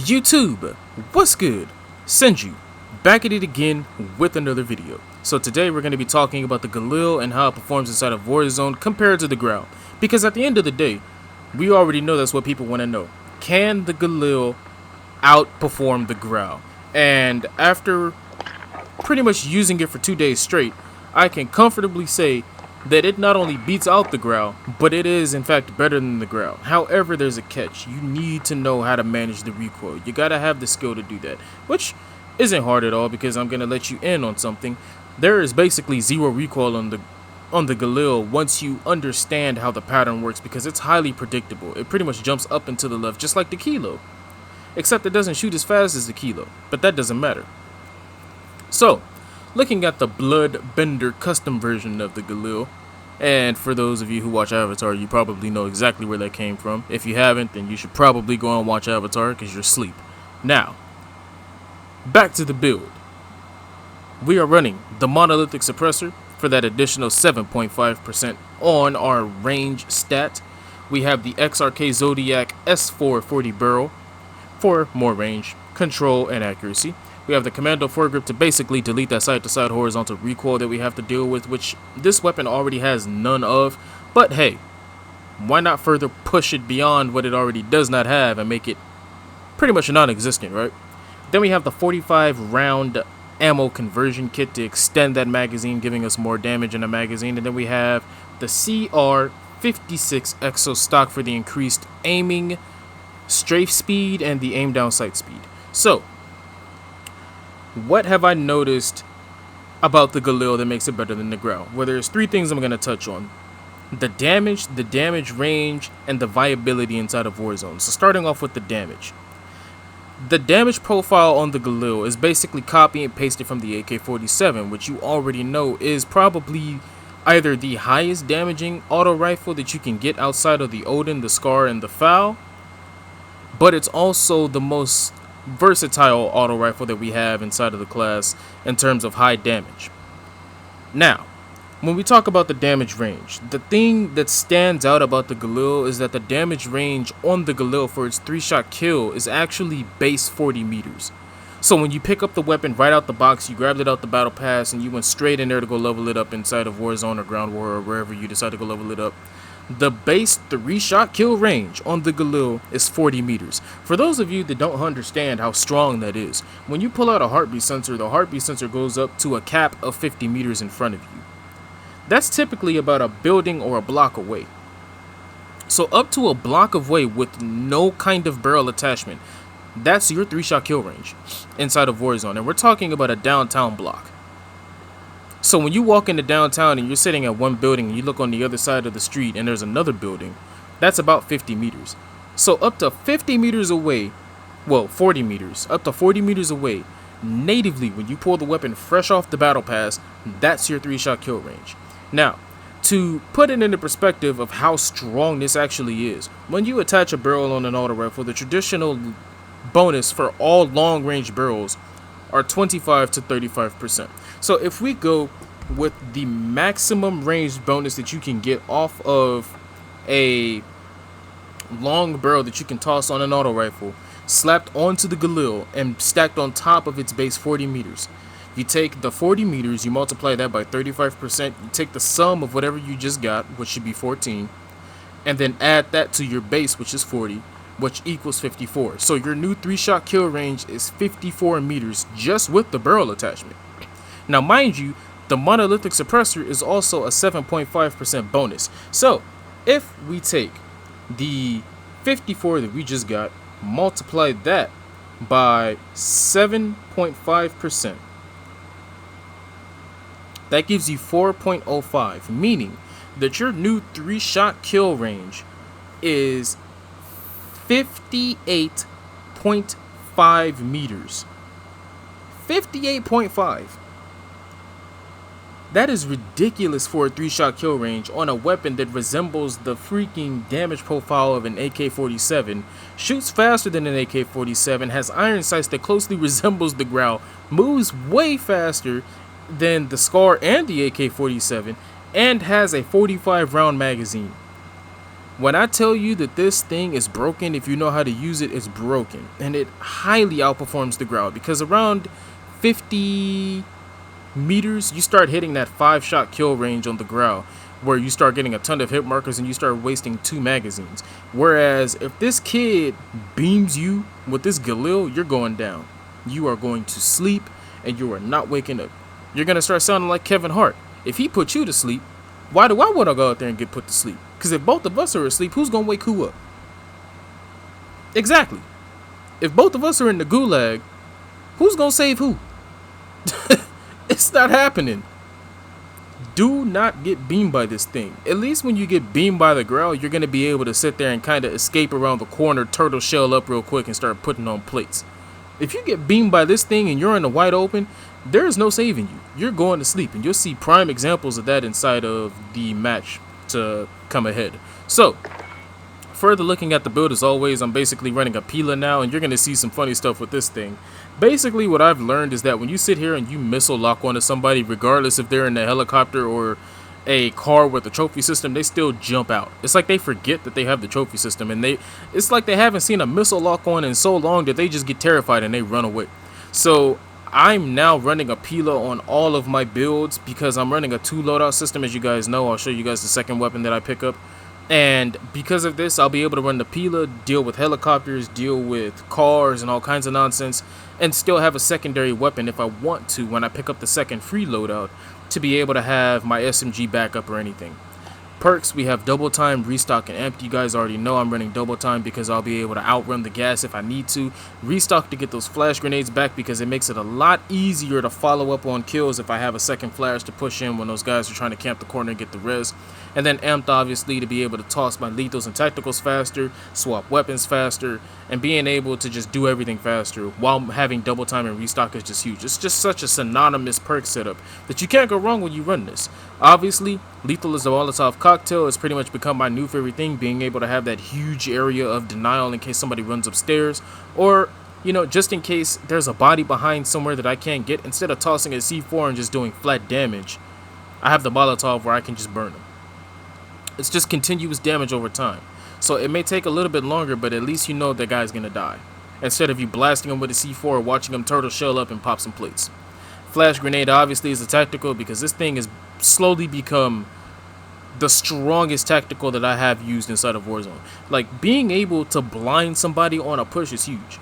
YouTube, what's good? Senju, back at it again with another video. So today we're going to be talking about the GALIL and how it performs inside of WARZONE compared to the GRAU. Because at the end of the day, we already know that's what people want to know. Can the GALIL outperform the GRAU? And after pretty much using it for 2 days straight, I can comfortably say that it not only beats out the GRAU, but it is in fact better than the GRAU. However, there's a catch. You need to know how to manage the recoil. You gotta have the skill to do that, which isn't hard at all, because I'm gonna let you in on something. There is basically zero recoil on the GALIL once you understand how the pattern works, because it's highly predictable. It pretty much jumps up and to the left just like the Kilo, except it doesn't shoot as fast as the Kilo, but that doesn't matter. So, looking at the Bloodbender custom version of the GALIL, and for those of you who watch Avatar, you probably know exactly where that came from. If you haven't, then you should probably go and watch Avatar because you're asleep. Now, back to the build. We are running the monolithic suppressor for that additional 7.5% on our range stat. We have the XRK Zodiac S440 barrel for more range, control, and accuracy. We have the Commando foregrip to basically delete that side-to-side horizontal recoil that we have to deal with, which this weapon already has none of. But hey, why not further push it beyond what it already does not have and make it pretty much non-existent, right? Then we have the 45 round ammo conversion kit to extend that magazine, giving us more damage in the magazine. And then we have the CR56 exo stock for the increased aiming, strafe speed, and the aim down sight speed. So, what have I noticed about the GALIL that makes it better than the GRAU? Well, there's three things I'm going to touch on. The damage range, and the viability inside of Warzone. So starting off with the damage. The damage profile on the GALIL is basically copy and pasted from the AK-47, which you already know is probably either the highest damaging auto rifle that you can get outside of the Odin, the Scar, and the FAL, but it's also the most versatile auto rifle that we have inside of the class in terms of high damage. Now, when we talk about the damage range, the thing that stands out about the GALIL is that the damage range on the GALIL for its 3-shot kill is actually base 40 meters. So when you pick up the weapon right out the box, you grabbed it out the battle pass and you went straight in there to go level it up inside of Warzone or Ground War or wherever you decide to go level it up, the base 3-shot kill range on the GALIL is 40 meters. For those of you that don't understand how strong that is, when you pull out a heartbeat sensor, the heartbeat sensor goes up to a cap of 50 meters in front of you. That's typically about a building or a block away. So up to a block away with no kind of barrel attachment, that's your 3-shot kill range inside of Warzone. And we're talking about a downtown block. So when you walk into downtown and you're sitting at one building and you look on the other side of the street and there's another building, that's about 50 meters. So up to 50 meters away, well, 40 meters, up to 40 meters away, natively, when you pull the weapon fresh off the battle pass, that's your 3-shot kill range. Now, to put it into perspective of how strong this actually is, when you attach a barrel on an auto rifle, the traditional bonus for all long-range barrels are 25 to 35%. So if we go with the maximum range bonus that you can get off of a long barrel that you can toss on an auto rifle, slapped onto the GALIL and stacked on top of its base 40 meters. You take the 40 meters, you multiply that by 35%, you take the sum of whatever you just got, which should be 14, and then add that to your base, which is 40, which equals 54. So your new 3-shot kill range is 54 meters just with the barrel attachment. Now mind you, the monolithic suppressor is also a 7.5% bonus. So if we take the 54 that we just got, multiply that by 7.5%, that gives you 4.05, meaning that your new 3-shot kill range is 58.5 meters. 58.5. That is ridiculous for a 3-shot kill range on a weapon that resembles the freaking damage profile of an AK-47, shoots faster than an AK-47, has iron sights that closely resembles the GRAU, moves way faster than the Scar and the AK-47, and has a 45 round magazine. When I tell you that this thing is broken, if you know how to use it, it's broken. And it highly outperforms the GRAU, because around 50 meters, you start hitting that 5-shot kill range on the GRAU, where you start getting a ton of hit markers and you start wasting 2 magazines. Whereas if this kid beams you with this GALIL, you're going down. You are going to sleep and you are not waking up. You're going to start sounding like Kevin Hart. If he put you to sleep, why do I want to go out there and get put to sleep? Because if both of us are asleep, who's going to wake who up? Exactly. If both of us are in the gulag, who's going to save who? It's not happening. Do not get beamed by this thing. At least when you get beamed by the GRAU, you're going to be able to sit there and kind of escape around the corner, turtle shell up real quick and start putting on plates. If you get beamed by this thing and you're in the wide open, there is no saving you. You're going to sleep, and you'll see prime examples of that inside of the match to come ahead. So, further looking at the build, as always, I'm basically running a Pila now, and you're going to see some funny stuff with this thing. Basically, what I've learned is that when you sit here and you missile lock onto somebody, regardless if they're in a helicopter or a car with a trophy system, they still jump out. It's like they forget that they have the trophy system, and it's like they haven't seen a missile lock on in so long that they just get terrified and they run away. So I'm now running a Pila on all of my builds because I'm running a 2 loadout system. As you guys know, I'll show you guys the second weapon that I pick up. And because of this, I'll be able to run the Pila, deal with helicopters, deal with cars and all kinds of nonsense, and still have a secondary weapon if I want to when I pick up the second free loadout, to be able to have my SMG backup or anything. Perks, we have double time, restock, and amp. You guys already know I'm running double time because I'll be able to outrun the gas if I need to. Restock to get those flash grenades back because it makes it a lot easier to follow up on kills if I have a second flash to push in when those guys are trying to camp the corner and get the res. And then amped, obviously, to be able to toss my lethals and tacticals faster, swap weapons faster, and being able to just do everything faster while having double time and restock is just huge. It's just such a synonymous perk setup that you can't go wrong when you run this. Obviously, lethal is the Molotov cocktail. It's pretty much become my new favorite thing, being able to have that huge area of denial in case somebody runs upstairs, or, you know, just in case there's a body behind somewhere that I can't get. Instead of tossing a C4 and just doing flat damage, I have the Molotov where I can just burn them. It's just continuous damage over time. So it may take a little bit longer, but at least you know that guy's gonna die, instead of you blasting him with a C4 or watching him turtle shell up and pop some plates. Flash grenade obviously is a tactical because this thing has slowly become the strongest tactical that I have used inside of Warzone. Like, being able to blind somebody on a push is huge.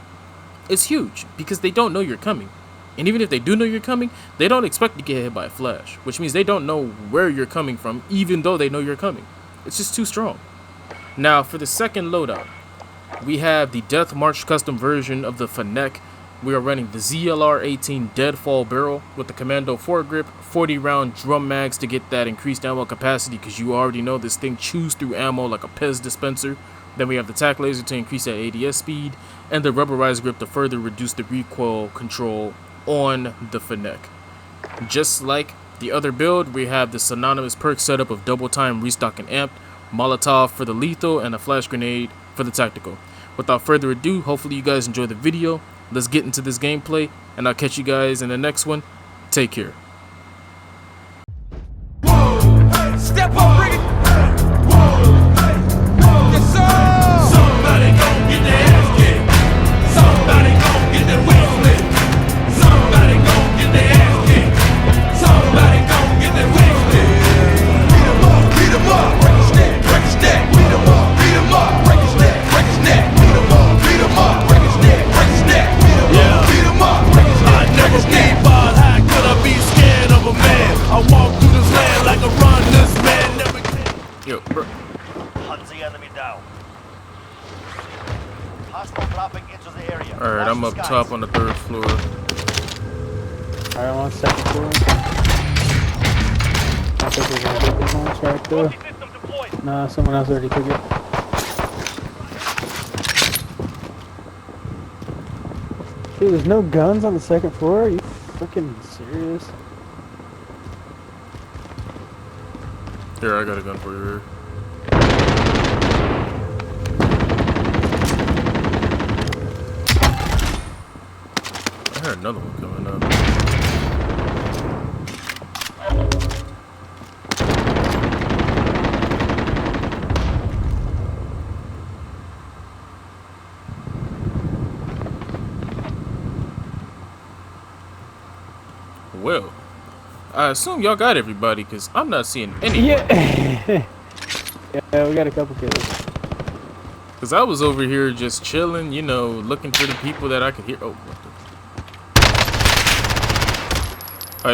It's huge because they don't know you're coming. And even if they do know you're coming, they don't expect to get hit by a flash, which means they don't know where you're coming from, even though they know you're coming. It's just too strong. Now, for the second loadout, we have the Death March custom version of the Fennec. We are running the ZLR-18 Deadfall barrel with the Commando foregrip, 40-round drum mags to get that increased ammo capacity, because you already know this thing chews through ammo like a Pez dispenser. Then we have the tac laser to increase that ADS speed, and the rubberized grip to further reduce the recoil control on the Fennec. Just like the other build, we have the synonymous perk setup of double time, restock, and amped, Molotov for the lethal, and a flash grenade for the tactical. Without further ado, hopefully you guys enjoy the video. Let's get into this gameplay, and I'll catch you guys in the next one. Take care. Step up, bring it. Yes, sir. Somebody gon' get their ass kicked. Somebody gon' get their wings split. Somebody gon' get their ass kicked. Somebody gon' get their wings split. Beat 'em up, beat 'em up. Break his neck, break his neck. Beat 'em up, beat 'em up. Break his neck, break his neck. Beat 'em up, beat 'em up. Break his neck, break his neck. Beat 'em up, beat 'em up. Break his neck, break his neck. How could I be scared of a man? I walk through this land like a run. This man never can. Yo, bro. Hunt the enemy down. Hostile dropping into the area. Alright, I'm up top on the 3rd floor. Alright, I'm on 2nd floor. I think we're gonna get this one track though. System deployed. Nah, someone else already took it. Dude, there's no guns on the 2nd floor? Are you fucking serious? Here, I got a gun for you here. I heard another one coming up. Well, I assume y'all got everybody, because I'm not seeing anyone. Yeah. Yeah, we got a couple kills. Because I was over here just chilling, you know, looking for the people that I could hear. Oh, what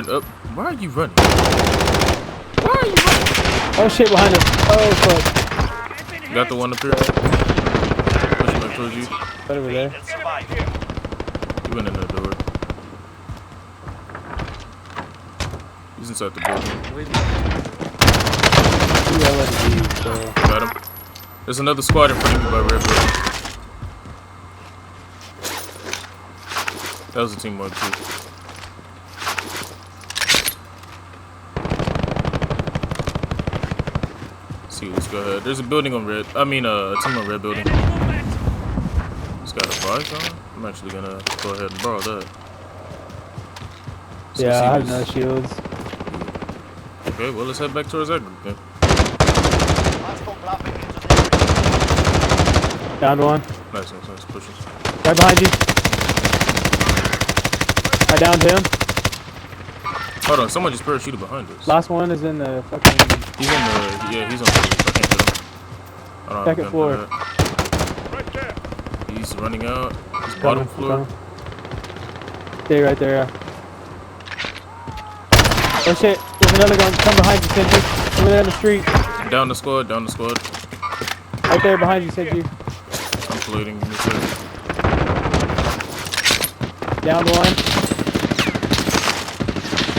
the... Alright, why are you running? Why are you running? Oh shit, behind us. Oh fuck. Got the one up here? Pushing up towards you. Right over there. And survive. He went in the door. He's inside the building. Yeah, let it be, so. Got him. There's another squad in front of you by red building. That was a team one too. See, let's go ahead. There's a building on red. I mean, a team on red building. It's got a visor on. I'm actually gonna go ahead and borrow that. So Yeah, see I have this- no shields. Okay, well, let's head back towards that group then. Hostile dropping into the area. Downed one. Nice, pushing. Right behind you. I downed him. Hold on, someone just parachuted behind us. Last one is in the fucking He's in the, yeah, he's on the roof. I can't get him. I don't have a second gun floor. for that. He's running out. He's Coming, bottom floor. coming. Stay right there. Oh shit, there's another gun. Come behind you, Sentry. Over there in the street. Down the squad, down the squad. Right there behind you, Sentry. I'm floating. Give me a second. Down one.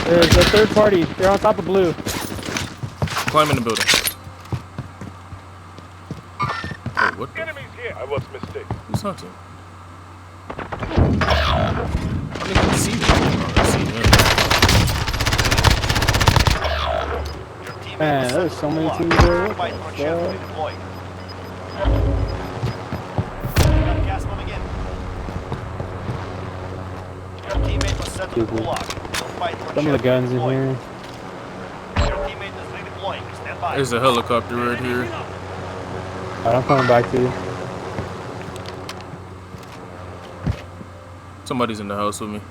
There's a third party. They're on top of blue. Climb in the building. Oh, what the? Enemies here. I was mistaken. Who's hunting? I didn't even see him. Oh, I see him. Your teammate Man, was there's sent so to many the teams lock. there. What Fight the for a chance to be fuck? deployed. Got gas moving in. Your teammate was sent to the Stupid. lock. Fight for a Some of the chance to be guns in deployed. here. Your teammate is redeploying. Stand by. There's a helicopter right here. Alright, I'm coming back to you. Somebody's in the house with me.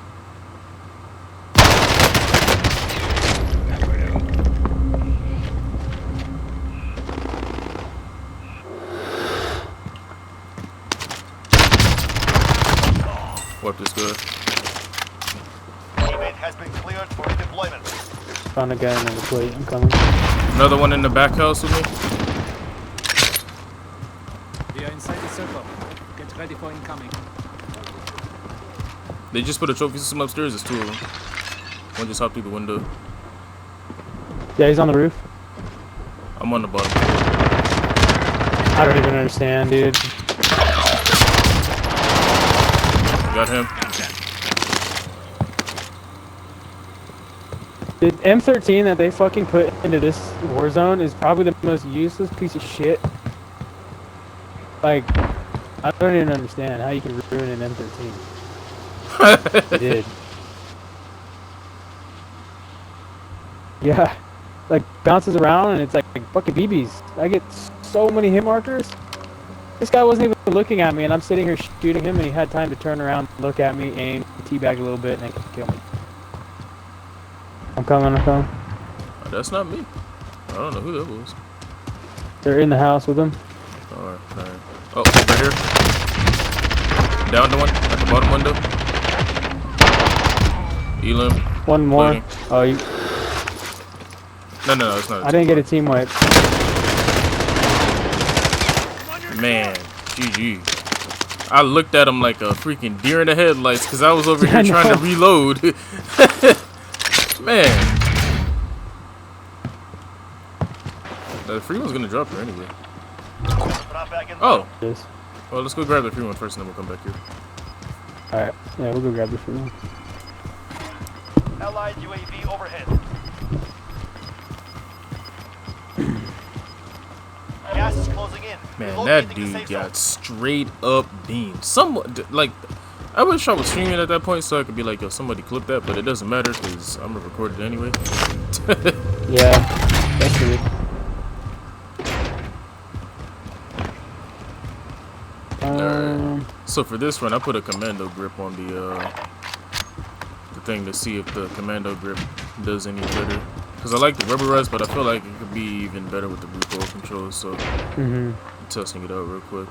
Wipe this guy. Teammate has been cleared for redeployment. Found a guy in the plate. I'm coming. Another one in the back house with me. We are inside the circle. Get ready for incoming. They just put a trophy system upstairs. There's two of them. One just hopped through the window. Yeah, he's on the roof. I'm on the bottom. I don't even understand, dude. Got him. The M13 that they fucking put into this Warzone is probably the most useless piece of shit. Like, I don't even understand how you can ruin an M13. They did. Yeah. Like, bounces around and it's like fucking BBs. I get so many hit markers. This guy wasn't even looking at me and I'm sitting here shooting him and he had time to turn around, look at me, aim, teabag a little bit, and then kill me. I'm coming. That's not me. I don't know who that was. They're in the house with him. Alright. Oh, right here. Down to one at the bottom window. Elim. One more. Loading. Oh, you, No, it's not. I didn't get a team wipe. Man, GG. I looked at him like a freaking deer in the headlights because I was over here I trying to know. reload. Man. The free one's gonna drop here anyway. Drop back in the Oh, Yes. well, let's go grab the free one first and then we'll come back here. Alright. Yeah, we'll go grab the free one. Allied UAV overhead. Gas is closing in. Man, Relocating that the dude safe got zone. straight up beamed. Like, I wish I was streaming at that point so I could be like, yo, somebody clip that, but it doesn't matter because I'm gonna record it anyway. Yeah. That's good. So for this run, I put a commando grip on the the thing to see if the commando grip does any better. Because I like the rubberized, but I feel like it could be even better with the recoil controls. So I'm testing it out real quick.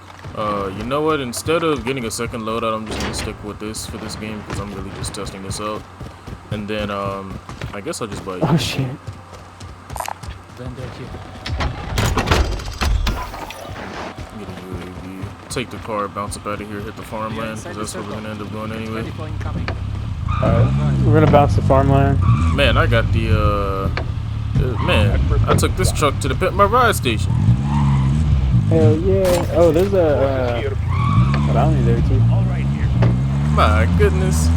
You know what? Instead of getting a second loadout, I'm just gonna stick with this for this game because I'm really just testing this out. And then I guess I'll just buy. Oh shit. Get a UAV. Take the car, bounce up out of here, hit the farmland, because that's where we're gonna end up going anyway. Ready for incoming. Alright, we're gonna bounce the farmland. Man, I got the man, I took this truck to the Pit My Ride station. Hell yeah. Oh, there's a bounty there too. All right here. My goodness.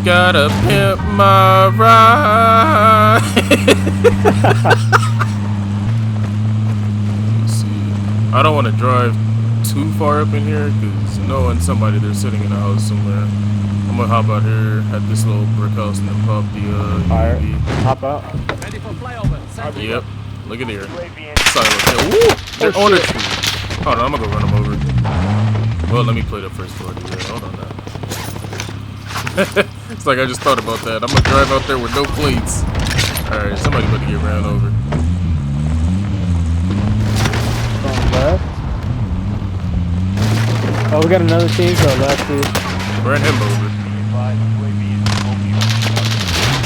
Gotta pimp my ride. Let's see. I don't want to drive too far up in here because knowing somebody there's sitting in a house somewhere. I'm gonna hop out here at this little brick house and then pop the Alright, UAV. hop out. Ready for flyover. Send Yep. Look at here. UAV in. Silent kill. Woo! They're Oh, on the shit. tree. Hold on, I'm gonna go run them over. Well, let me play the first floor. Hold on now. It's like I just thought about that. I'm gonna drive out there with no plates. Alright, somebody better get ran over. On the left. Oh, we got another team to our left too. Ran him over. Be advised, UAV is smoking.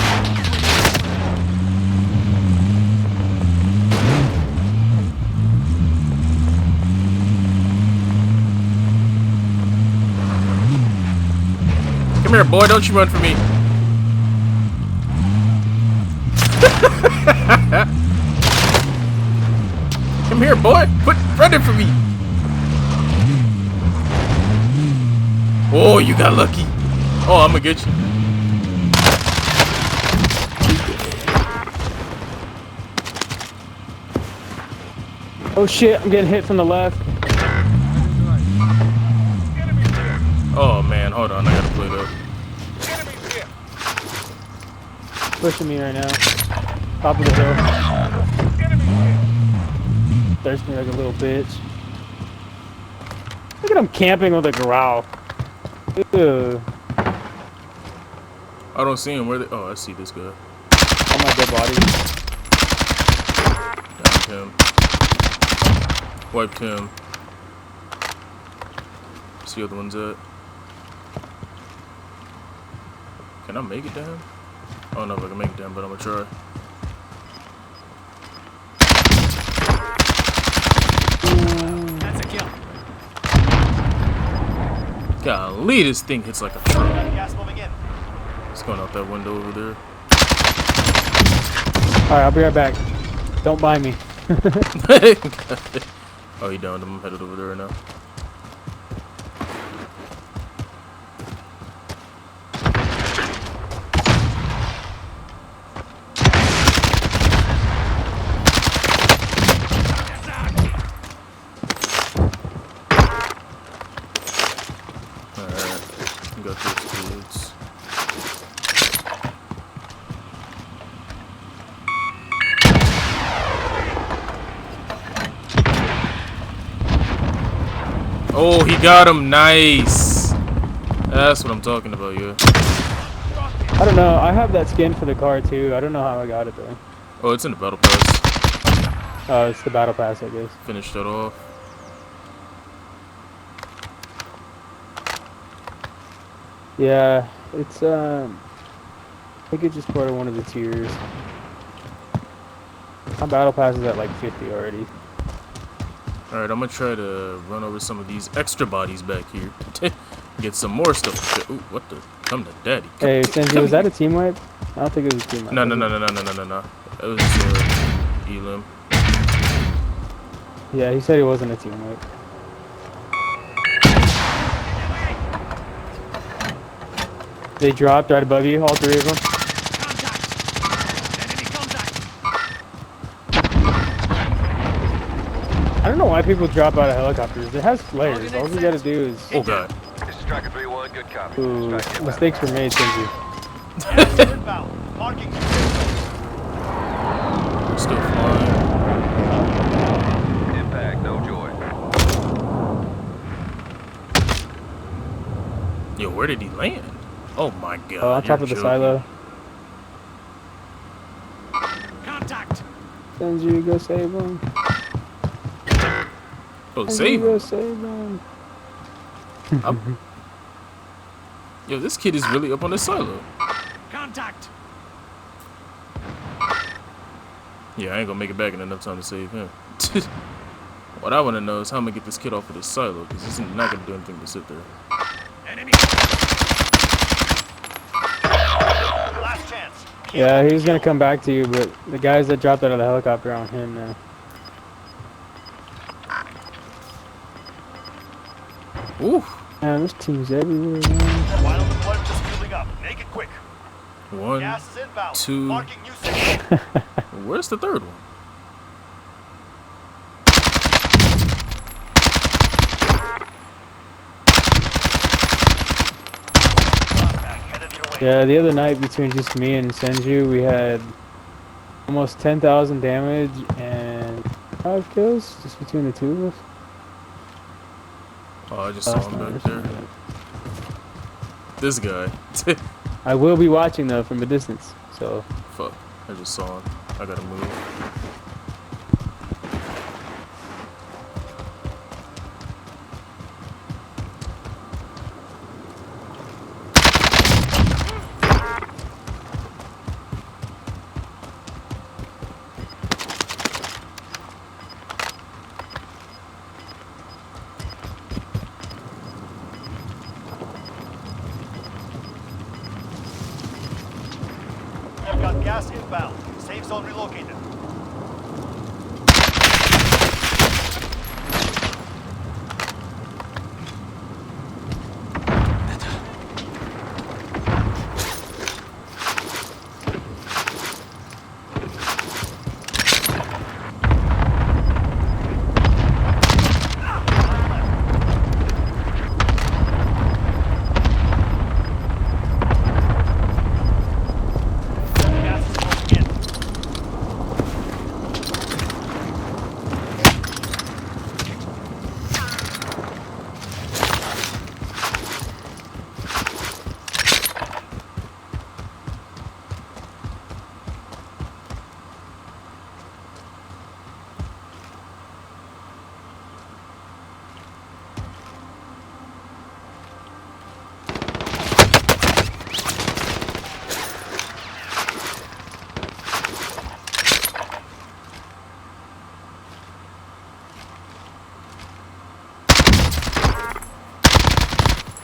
Come here, boy. Don't you run for me. Come here, boy. Quit running for me. Oh, you got lucky. Oh, I'm gonna get you. Oh shit, I'm getting hit from the left. Oh man, hold on. I gotta play that. Pushing me right now. Top of the hill. Thirsting me like a little bitch. Look at him camping with a GRAU. Ew. I don't see him. Where they? Oh, I see this guy. On my dead body. Downed him. Wiped him. See the other one's at. Can I make it to him? I don't know if I can make it to him, but I'm gonna try. That's a kill. Golly, this thing hits like a truck. Gas moving in. It's going out that window over there. Alright, I'll be right back. Don't buy me. Oh, he downed him. I'm headed over there right now. Alright, got those kids. Oh, he got him. Nice. That's what I'm talking about, yeah. I don't know. I have that skin for the car too. I don't know how I got it though. Oh, it's in the battle pass. Oh, it's the battle pass, I guess. Finished that off. Yeah, it's I think it's just part of one of the tiers. My battle pass is at like 50 already. Alright, I'm gonna try to run over some of these extra bodies back here. Get some more stuff. Ooh, what the? Come to daddy. Come, Hey, Senji, was that a team wipe? I don't think it was a team wipe. No. It was Elim. Yeah, he said it wasn't a team wipe. They dropped right above you, all three of them. Enemy contact. I don't know why people drop out of helicopters. It has flares. All we gotta do is... Oh god. This is Striker 3-1, good copy. Ooh, Strike inbound. mistakes were made, Senji. Gas is inbound. Marking We're still flying. Impact, no joy. Yo, where did he land? Oh my god. Oh, on top of the silo. Contact! Senju, go save him. Oh, Senju, save go him. save him. Yo, this kid is really up on the silo. Contact! Yeah, I ain't gonna make it back in enough time to save him. What I want to know is how I'm gonna get this kid off of this silo, because he's not gonna do anything but sit there. Enemy! Last chance. Yeah, he's gonna come back to you, but the guys that dropped out of the helicopter are on him now. Ooh. Man, this team's everywhere, man. Final deployment is fueling up. Make it quick. One. Gas is inbound. Two. Marking new section. Where's the third one? Headed your way. Yeah, the other night between just me and Senju, we had almost 10,000 damage and 5 kills just between the two of us. Oh, I just saw him back there. This guy. I will be watching though from a distance, so Fuck. I just saw him. I gotta move. You've got gas inbound. Safe zone relocated.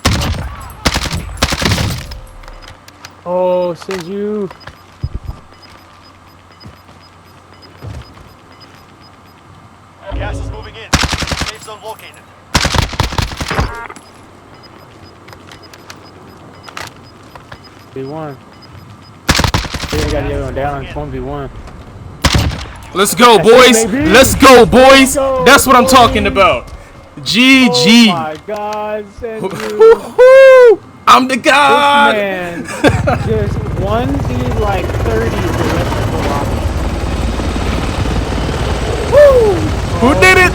Gas is moving in. oh, Senju. Gas is moving in. Safe zone located. B1. They got the other one down. It's 1v1. Let's go, boys. baby. Let's go, boys. go, That's what I'm boys. talking about. Oh GG. my God, Senju. Woo-hoo. I'm the god. This man just 1v like 30 the rest of the lobby. Who did it?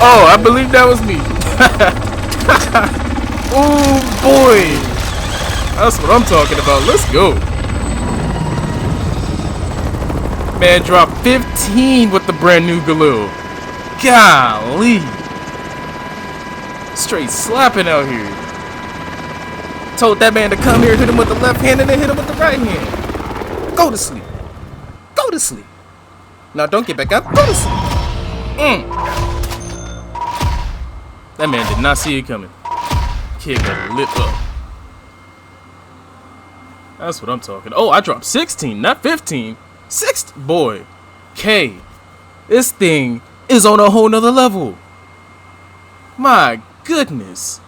Oh, I believe that was me. Oh boy. That's what I'm talking about. Let's go. Man, dropped 15 with the brand new GALIL. Golly. Straight slapping out here. Told that man to come here, hit him with the left hand, and then hit him with the right hand. Go to sleep. Go to sleep. Now don't get back up. Go to sleep. That man did not see it coming. Kid got lit up. That's what I'm talking. Oh, I dropped 16, not 15. 6. Boy. K. This thing is on a whole nother level. My goodness.